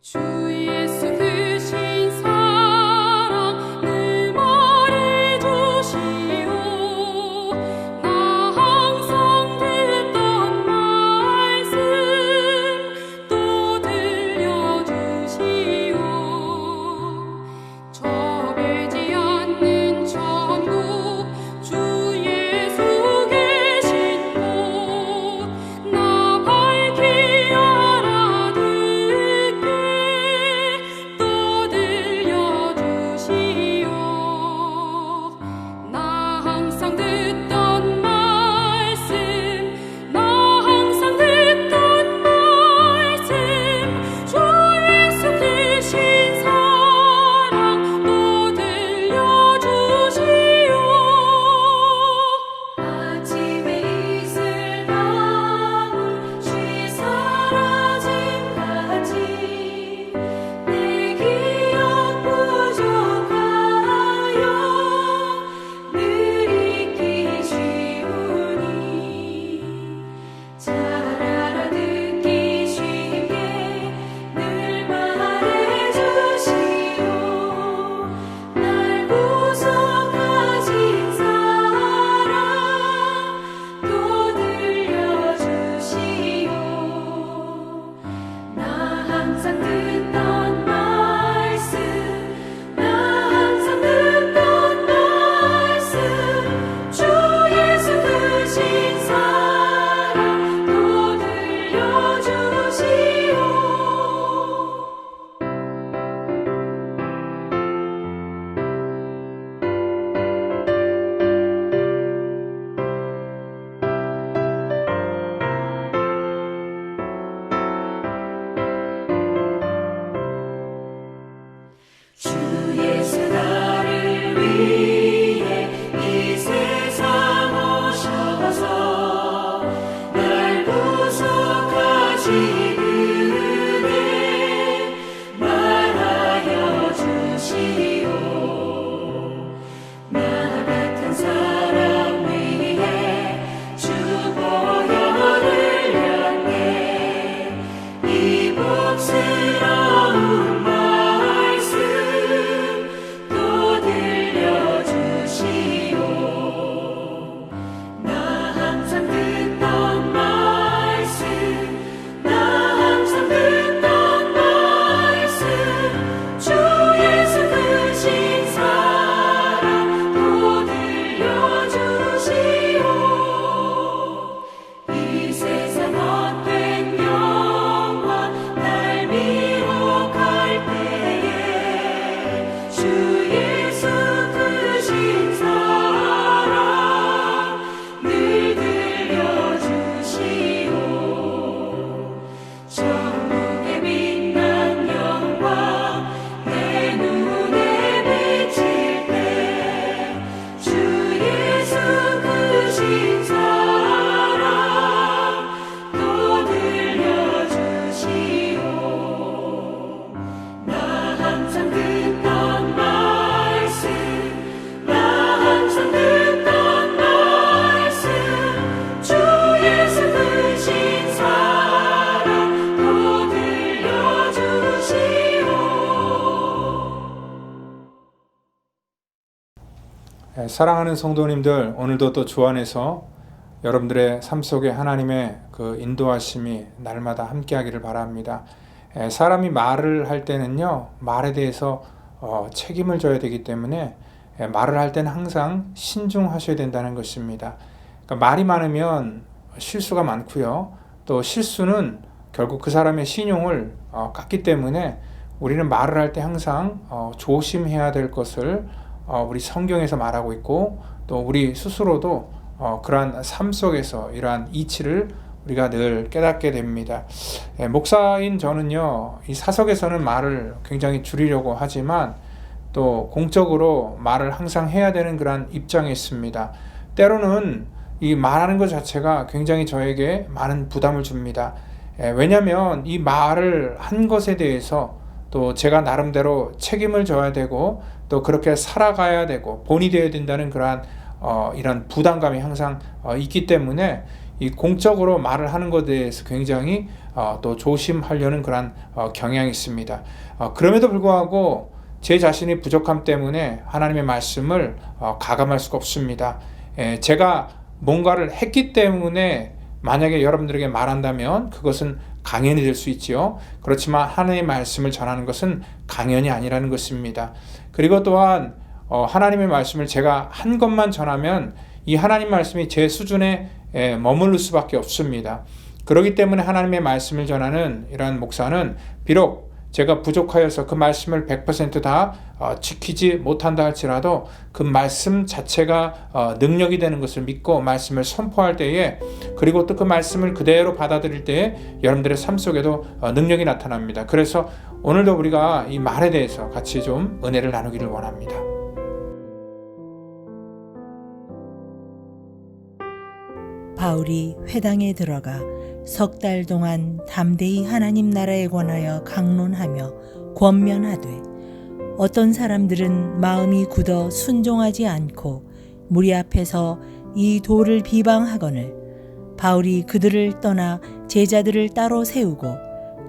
주 예수 크신 사랑 늘 말해주시오. 나 항상 듣던 말씀 또 들려주시오. 좁지 않는 천국 주 예수 계신 곳 나 밝히 알아듣게 또 들려주시오. 나 항상 듣던 말씀 나 항상 듣던 말씀 주 예수 크신 사랑 또 들려주시오. 아침에 이슬 방울 쉬 사라짐같이 내 기억 부족하여 늘 잊기 쉬우니 잘 알아듣기 쉽게 늘 말해주시오. 날 구속하신 사랑 또 들려주시오. 나 항상 듣던 말씀 나 항상 듣던 말씀 주 예수 크신 사랑 또 들려주시오. 주 예수 나를 위해 이 세상 오셔서 날 구속하신 은혜 말하여 주시오. 나 같은 사람 위해 주 보혈을 향해 이 복스러운 말씀 또 들려주시오. 나 항상 듣던 말씀 나 항상 듣던 말씀 주 예수 크신 사랑 또 들려주시오. 이 세상 헛된 영광 날 미혹할 때에 주 예수 크신 사랑 늘 들려주시오. 천국의 빛난 영광 내 눈에 비칠 때 주 예수 크신 사랑 또 들려주시오. 나 항상 듣던 말씀 나 항상 듣던 말씀 주 예수 크신 사랑 또 들려주시오. 사랑하는 성도님들, 오늘도 또 주 안에서 여러분들의 삶 속에 하나님의 그 인도하심이 날마다 함께하기를 바랍니다. 사람이 말을 할 때는요, 말에 대해서 책임을 져야 되기 때문에 말을 할 때는 항상 신중하셔야 된다는 것입니다. 그러니까 말이 많으면 실수가 많고요. 또 실수는 결국 그 사람의 신용을 깎기 때문에 우리는 말을 할 때 항상 조심해야 될 것을 우리 성경에서 말하고 있고, 또 우리 스스로도 그러한 삶 속에서 이러한 이치를 우리가 늘 깨닫게 됩니다. 목사인 저는요, 이 사석에서는 말을 굉장히 줄이려고 하지만 또 공적으로 말을 항상 해야 되는 그런 입장에 있습니다. 때로는 이 말하는 것 자체가 굉장히 저에게 많은 부담을 줍니다. 왜냐하면 이 말을 한 것에 대해서 또 제가 나름대로 책임을 져야 되고 또 그렇게 살아가야 되고 본이 되어야 된다는 그러한 이런 부담감이 항상 있기 때문에 이 공적으로 말을 하는 것에 대해서 굉장히 또 조심하려는 그런 경향이 있습니다. 그럼에도 불구하고 제 자신이 부족함 때문에 하나님의 말씀을 가감할 수가 없습니다. 제가 뭔가를 했기 때문에 만약에 여러분들에게 말한다면 그것은 강연이 될 수 있지요. 그렇지만 하나님의 말씀을 전하는 것은 강연이 아니라는 것입니다. 그리고 또한 하나님의 말씀을 제가 한 것만 전하면 이 하나님 말씀이 제 수준에 머무를 수밖에 없습니다. 그렇기 때문에 하나님의 말씀을 전하는 이러한 목사는 비록 제가 부족하여서 그 말씀을 100%다 지키지 못한다 할지라도 그 말씀 자체가 능력이 되는 것을 믿고 말씀을 선포할 때에, 그리고 또 그 말씀을 그대로 받아들일 때에 여러분들의 삶 속에도 능력이 나타납니다. 그래서 오늘도 우리가 이 말에 대해서 같이 좀 은혜를 나누기를 원합니다. 바울이 회당에 들어가 석 달 동안 담대히 하나님 나라에 관하여 강론하며 권면하되 어떤 사람들은 마음이 굳어 순종하지 않고 무리 앞에서 이 도를 비방하거늘 바울이 그들을 떠나 제자들을 따로 세우고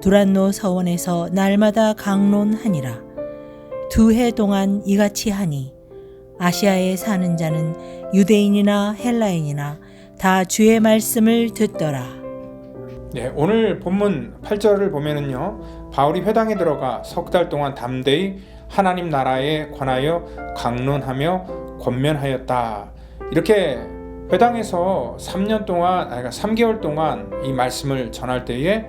두란노 서원에서 날마다 강론하니라. 2해 동안 이같이 하니 아시아에 사는 자는 유대인이나 헬라인이나 다 주의 말씀을 듣더라. 네, 오늘 본문 8절을 보면은요, 바울이 회당에 들어가 석 달 동안 담대히 하나님 나라에 관하여 강론하며 권면하였다. 이렇게 회당에서 3개월 동안 이 말씀을 전할 때에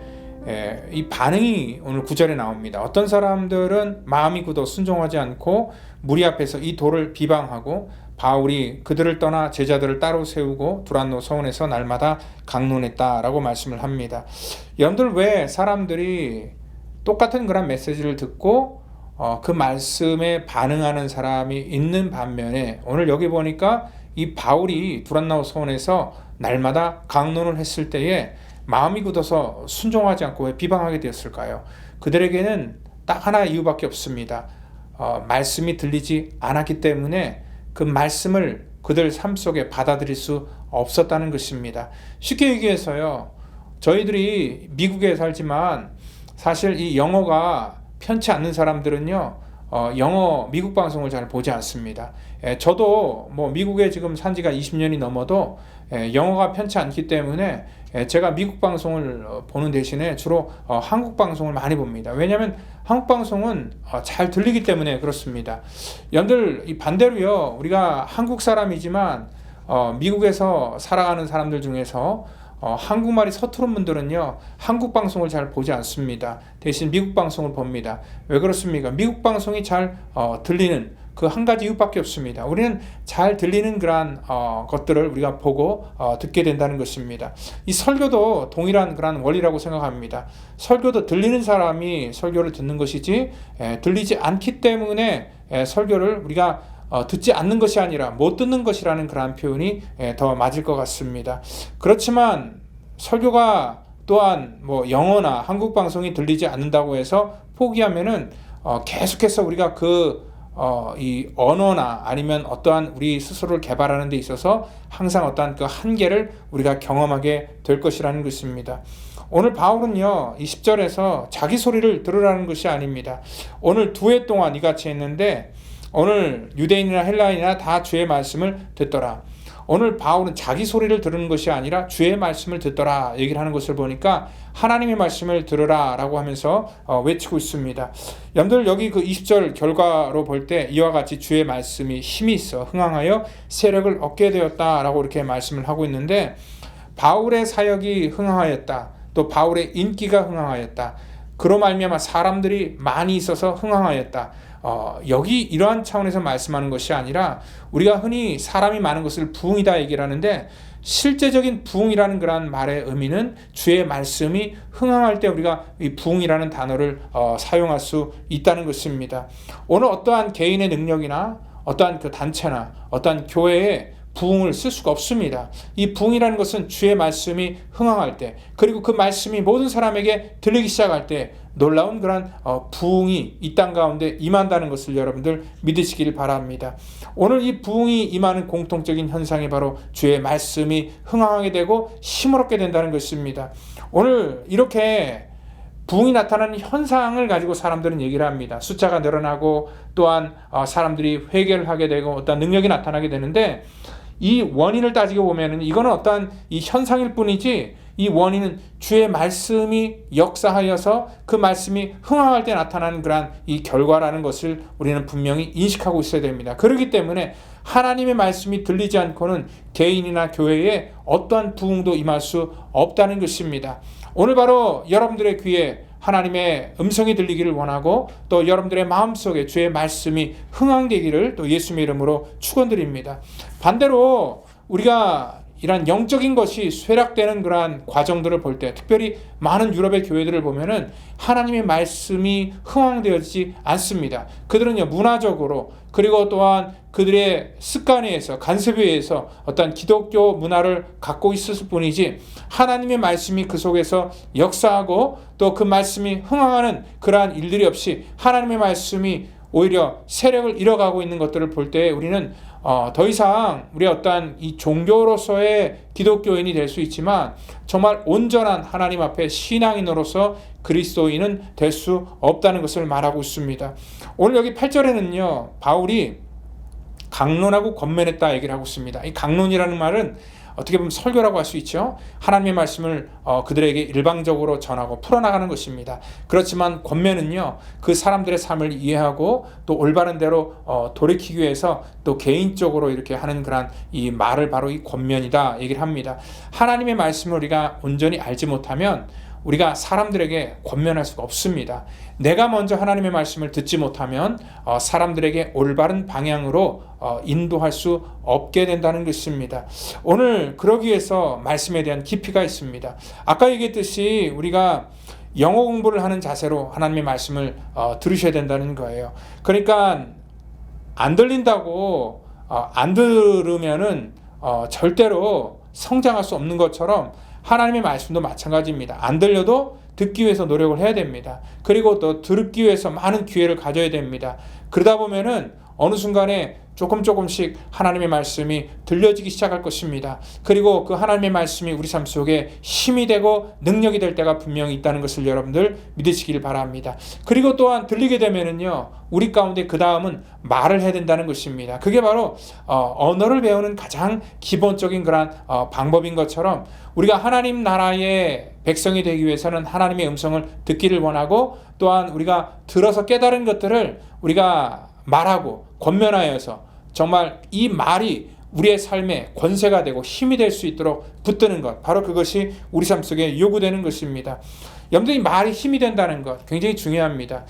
이 반응이 오늘 9절에 나옵니다. 어떤 사람들은 마음이 굳어 순종하지 않고 무리 앞에서 이 도를 비방하고 바울이 그들을 떠나 제자들을 따로 세우고 두란노 서원에서 날마다 강론했다라고 말씀을 합니다. 여러분들, 왜 사람들이 똑같은 그런 메시지를 듣고 그 말씀에 반응하는 사람이 있는 반면에 오늘 여기 보니까 이 바울이 두란노 서원에서 날마다 강론을 했을 때에 마음이 굳어서 순종하지 않고 왜 비방하게 되었을까요? 그들에게는 딱 하나 이유밖에 없습니다. 말씀이 들리지 않았기 때문에 그 말씀을 그들 삶 속에 받아들일 수 없었다는 것입니다. 쉽게 얘기해서요, 저희들이 미국에 살지만 사실 이 영어가 편치 않는 사람들은요, 영어 미국 방송을 잘 보지 않습니다. 저도 뭐 미국에 지금 산 지가 20년이 넘어도 영어가 편치 않기 때문에 제가 미국 방송을 보는 대신에 주로 한국 방송을 많이 봅니다. 왜냐하면 한국 방송은 잘 들리기 때문에 그렇습니다. 여러분들, 이 반대로요, 우리가 한국 사람이지만 미국에서 살아가는 사람들 중에서 한국말이 서투른 분들은요, 한국 방송을 잘 보지 않습니다. 대신 미국 방송을 봅니다. 왜 그렇습니까? 미국 방송이 잘 들리는 그 한 가지 이유밖에 없습니다. 우리는 잘 들리는 그러한 것들을 우리가 보고 듣게 된다는 것입니다. 이 설교도 동일한 그러한 원리라고 생각합니다. 설교도 들리는 사람이 설교를 듣는 것이지 들리지 않기 때문에 설교를 우리가 듣지 않는 것이 아니라 못 듣는 것이라는 그러한 표현이 더 맞을 것 같습니다. 그렇지만 설교가 또한 뭐 영어나 한국 방송이 들리지 않는다고 해서 포기하면은 계속해서 우리가 이 언어나 아니면 어떠한 우리 스스로를 개발하는 데 있어서 항상 어떠한 그 한계를 우리가 경험하게 될 것이라는 것입니다. 오늘 바울은요, 이 10절에서 자기 소리를 들으라는 것이 아닙니다. 오늘 2해 동안 이같이 했는데 오늘 유대인이나 헬라인이나 다 주의 말씀을 듣더라. 오늘 바울은 자기 소리를 들은 것이 아니라 주의 말씀을 듣더라 얘기를 하는 것을 보니까 하나님의 말씀을 들으라 라고 하면서 외치고 있습니다. 여러분들, 여기 그 20절 결과로 볼 때 이와 같이 주의 말씀이 힘이 있어 흥황하여 세력을 얻게 되었다 라고 이렇게 말씀을 하고 있는데, 바울의 사역이 흥황하였다, 또 바울의 인기가 흥황하였다, 그로 말미암아 사람들이 많이 있어서 흥황하였다, 여기 이러한 차원에서 말씀하는 것이 아니라 우리가 흔히 사람이 많은 것을 부흥이다 얘기를 하는데, 실제적인 부흥이라는 그런 말의 의미는 주의 말씀이 흥황할 때 우리가 이 부흥이라는 단어를 사용할 수 있다는 것입니다. 오늘 어떠한 개인의 능력이나 어떠한 그 단체나 어떠한 교회에 부흥을 쓸 수가 없습니다. 이 부흥이라는 것은 주의 말씀이 흥황할 때, 그리고 그 말씀이 모든 사람에게 들리기 시작할 때 놀라운 그런 부흥이 이 땅 가운데 임한다는 것을 여러분들 믿으시길 바랍니다. 오늘 이 부흥이 임하는 공통적인 현상이 바로 주의 말씀이 흥황하게 되고 힘을 얻게 된다는 것입니다. 오늘 이렇게 부흥이 나타나는 현상을 가지고 사람들은 얘기를 합니다. 숫자가 늘어나고 또한 사람들이 회개를 하게 되고 어떤 능력이 나타나게 되는데, 이 원인을 따지고 보면은 이거는 어떠한 이 현상일 뿐이지, 이 원인은 주의 말씀이 역사하여서 그 말씀이 흥황할 때 나타나는 그러한 이 결과라는 것을 우리는 분명히 인식하고 있어야 됩니다. 그렇기 때문에 하나님의 말씀이 들리지 않고는 개인이나 교회에 어떠한 부흥도 임할 수 없다는 것입니다. 오늘 바로 여러분들의 귀에 하나님의 음성이 들리기를 원하고, 또 여러분들의 마음속에 주의 말씀이 흥황되기를 또 예수님의 이름으로 축원드립니다. 반대로 우리가 이런 영적인 것이 쇠락되는 그러한 과정들을 볼 때, 특별히 많은 유럽의 교회들을 보면은 하나님의 말씀이 흥황되어지지 않습니다. 그들은요, 문화적으로, 그리고 또한 그들의 습관에 의해서, 간섭에 의해서 어떤 기독교 문화를 갖고 있었을 뿐이지, 하나님의 말씀이 그 속에서 역사하고 또 그 말씀이 흥황하는 그러한 일들이 없이 하나님의 말씀이 오히려 세력을 잃어가고 있는 것들을 볼 때 우리는 더 이상 우리의 어떠한 이 종교로서의 기독교인이 될 수 있지만 정말 온전한 하나님 앞에 신앙인으로서 그리스도인은 될 수 없다는 것을 말하고 있습니다. 오늘 여기 8절에는요, 바울이 강론하고 권면했다 얘기를 하고 있습니다. 이 강론이라는 말은 어떻게 보면 설교라고 할 수 있죠. 하나님의 말씀을 그들에게 일방적으로 전하고 풀어나가는 것입니다. 그렇지만 권면은요, 그 사람들의 삶을 이해하고 또 올바른 대로 돌이키기 위해서 또 개인적으로 이렇게 하는 그런 이 말을 바로 이 권면이다 얘기를 합니다. 하나님의 말씀을 우리가 온전히 알지 못하면 우리가 사람들에게 권면할 수가 없습니다. 내가 먼저 하나님의 말씀을 듣지 못하면 사람들에게 올바른 방향으로 인도할 수 없게 된다는 것입니다. 오늘 그러기 위해서 말씀에 대한 깊이가 있습니다. 아까 얘기했듯이 우리가 영어 공부를 하는 자세로 하나님의 말씀을 들으셔야 된다는 거예요. 그러니까 안 들린다고 안 들으면은 절대로 성장할 수 없는 것처럼 하나님의 말씀도 마찬가지입니다. 안 들려도 듣기 위해서 노력을 해야 됩니다. 그리고 또 듣기 위해서 많은 기회를 가져야 됩니다. 그러다 보면은 어느 순간에 조금씩 하나님의 말씀이 들려지기 시작할 것입니다. 그리고 그 하나님의 말씀이 우리 삶 속에 힘이 되고 능력이 될 때가 분명히 있다는 것을 여러분들 믿으시길 바랍니다. 그리고 또한 들리게 되면은요, 우리 가운데 그 다음은 말을 해야 된다는 것입니다. 그게 바로 언어를 배우는 가장 기본적인 그런 방법인 것처럼, 우리가 하나님 나라의 백성이 되기 위해서는 하나님의 음성을 듣기를 원하고, 또한 우리가 들어서 깨달은 것들을 우리가 말하고 권면하여서 정말 이 말이 우리의 삶에 권세가 되고 힘이 될 수 있도록 붙드는 것, 바로 그것이 우리 삶 속에 요구되는 것입니다. 여러분들, 이 말이 힘이 된다는 것 굉장히 중요합니다.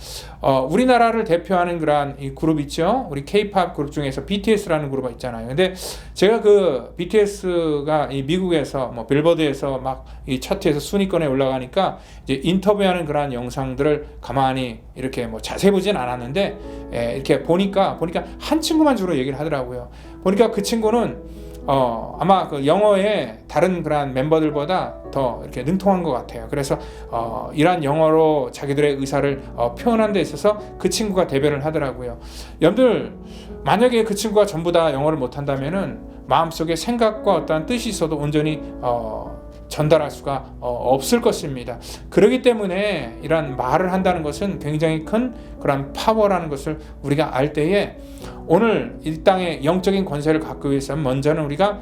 우리나라를 대표하는 그러한 이 그룹 있죠. 우리 K-팝 그룹 중에서 BTS라는 그룹이 있잖아요. 근데 제가 그 BTS가 이 미국에서 뭐 빌보드에서 막 이 차트에서 순위권에 올라가니까 이제 인터뷰하는 그러한 영상들을 가만히 이렇게 뭐 자세히 보진 않았는데, 이렇게 보니까 한 친구만 주로 얘기를 하더라고요. 보니까 그 친구는 아마 그 영어에 다른 그런 멤버들보다 더 이렇게 능통한 것 같아요. 그래서 이러한 영어로 자기들의 의사를 표현하는 데 있어서 그 친구가 대변을 하더라고요. 여러분들, 만약에 그 친구가 전부 다 영어를 못한다면은 마음속에 생각과 어떠한 뜻이 있어도 온전히 전달할 수가 없을 것입니다. 그렇기 때문에 이런 말을 한다는 것은 굉장히 큰 그런 파워라는 것을 우리가 알 때에, 오늘 이 땅의 영적인 권세를 갖기 위해서는 먼저는 우리가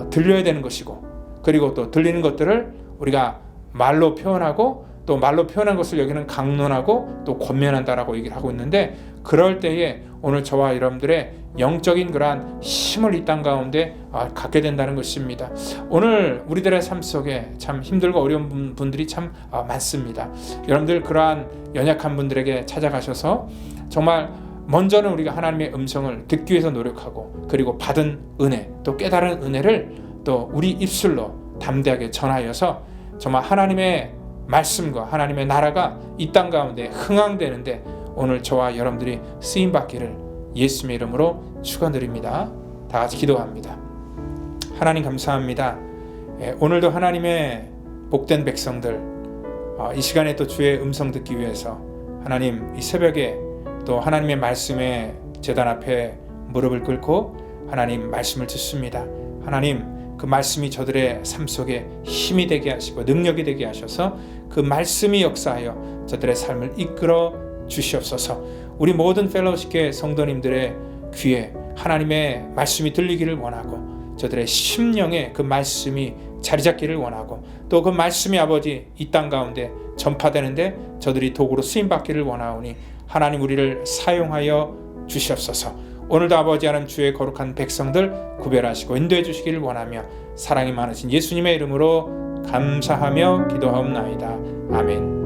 들려야 되는 것이고, 그리고 또 들리는 것들을 우리가 말로 표현하고, 또 말로 표현한 것을 여기는 강론하고 또 권면한다라고 얘기를 하고 있는데, 그럴 때에 오늘 저와 여러분들의 영적인 그러한 힘을 이 땅 가운데 갖게 된다는 것입니다. 오늘 우리들의 삶 속에 참 힘들고 어려운 분들이 참 많습니다. 여러분들, 그러한 연약한 분들에게 찾아가셔서 정말 먼저는 우리가 하나님의 음성을 듣기 위해서 노력하고, 그리고 받은 은혜, 또 깨달은 은혜를 또 우리 입술로 담대하게 전하여서 정말 하나님의 말씀과 하나님의 나라가 이 땅 가운데 흥황되는데 오늘 저와 여러분들이 쓰임받기를 예수님의 이름으로 축원드립니다. 다 같이 기도합니다. 하나님 감사합니다. 오늘도 하나님의 복된 백성들, 이 시간에 또 주의 음성 듣기 위해서 하나님 이 새벽에 또 하나님의 말씀에 제단 앞에 무릎을 꿇고 하나님 말씀을 듣습니다. 하나님 그 말씀이 저들의 삶 속에 힘이 되게 하시고 능력이 되게 하셔서 그 말씀이 역사하여 저들의 삶을 이끌어 주시옵소서. 우리 모든 펠로우십교회 성도님들의 귀에 하나님의 말씀이 들리기를 원하고 저들의 심령에 그 말씀이 자리 잡기를 원하고 또 그 말씀이 아버지 이 땅 가운데 전파되는데 저들이 도구로 쓰임받기를 원하오니 하나님 우리를 사용하여 주시옵소서. 오늘도 아버지 하나님 주의 거룩한 백성들 구별하시고 인도해 주시기를 원하며 사랑이 많으신 예수님의 이름으로 감사하며 기도하옵나이다. 아멘.